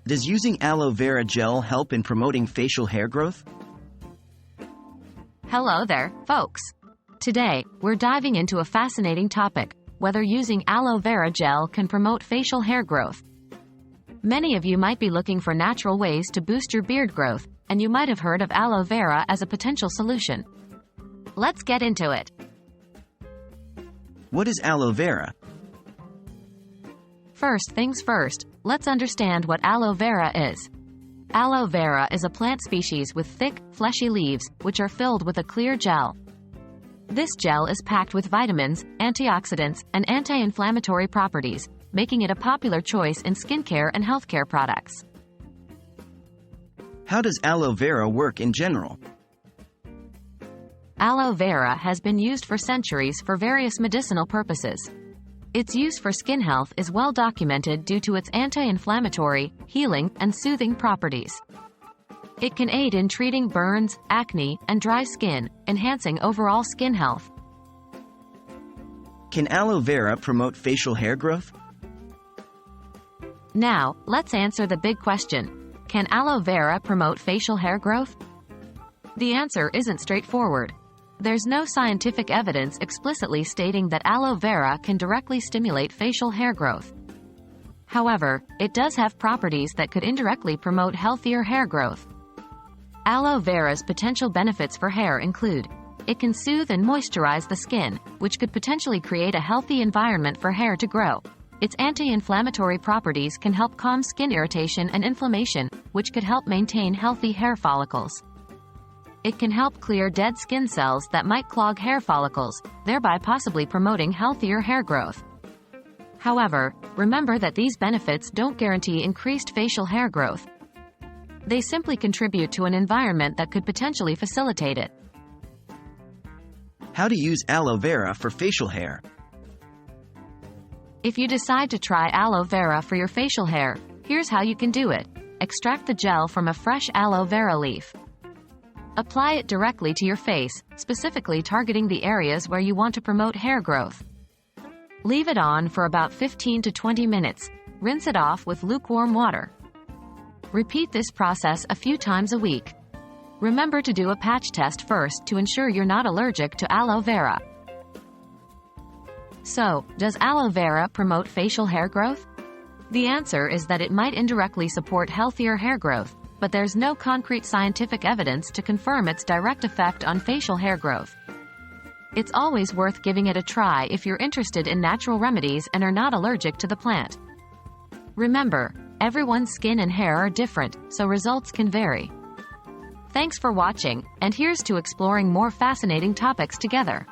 Does using aloe vera gel help in promoting facial hair growth? Hello there, folks. Today, we're diving into a fascinating topic: whether using aloe vera gel can promote facial hair growth. Many of you might be looking for natural ways to boost your beard growth, and you might have heard of aloe vera as a potential solution. Let's get into it. What is aloe vera? First things first, let's understand what aloe vera is. Aloe vera is a plant species with thick, fleshy leaves, which are filled with a clear gel. This gel is packed with vitamins, antioxidants, and anti-inflammatory properties, making it a popular choice in skincare and healthcare products. How does aloe vera work in general? Aloe vera has been used for centuries for various medicinal purposes. Its use for skin health is well documented due to its anti-inflammatory, healing, and soothing properties. It can aid in treating burns, acne, and dry skin, enhancing overall skin health. Can aloe vera promote facial hair growth? Now, let's answer the big question: can aloe vera promote facial hair growth? The answer isn't straightforward. There's no scientific evidence explicitly stating that aloe vera can directly stimulate facial hair growth. However, it does have properties that could indirectly promote healthier hair growth. Aloe vera's potential benefits for hair include: it can soothe and moisturize the skin, which could potentially create a healthy environment for hair to grow. Its anti-inflammatory properties can help calm skin irritation and inflammation, which could help maintain healthy hair follicles. It can help clear dead skin cells that might clog hair follicles, thereby possibly promoting healthier hair growth. However, remember that these benefits don't guarantee increased facial hair growth. They simply contribute to an environment that could potentially facilitate it. How to use aloe vera for facial hair? If you decide to try aloe vera for your facial hair, here's how you can do it. Extract the gel from a fresh aloe vera leaf. Apply it directly to your face, specifically targeting the areas where you want to promote hair growth. Leave it on for about 15 to 20 minutes. Rinse it off with lukewarm water. Repeat this process a few times a week. Remember to do a patch test first to ensure you're not allergic to aloe vera. So, does aloe vera promote facial hair growth? The answer is that it might indirectly support healthier hair growth, but there's no concrete scientific evidence to confirm its direct effect on facial hair growth. It's always worth giving it a try if you're interested in natural remedies and are not allergic to the plant. Remember, everyone's skin and hair are different, so results can vary. Thanks for watching, and here's to exploring more fascinating topics together.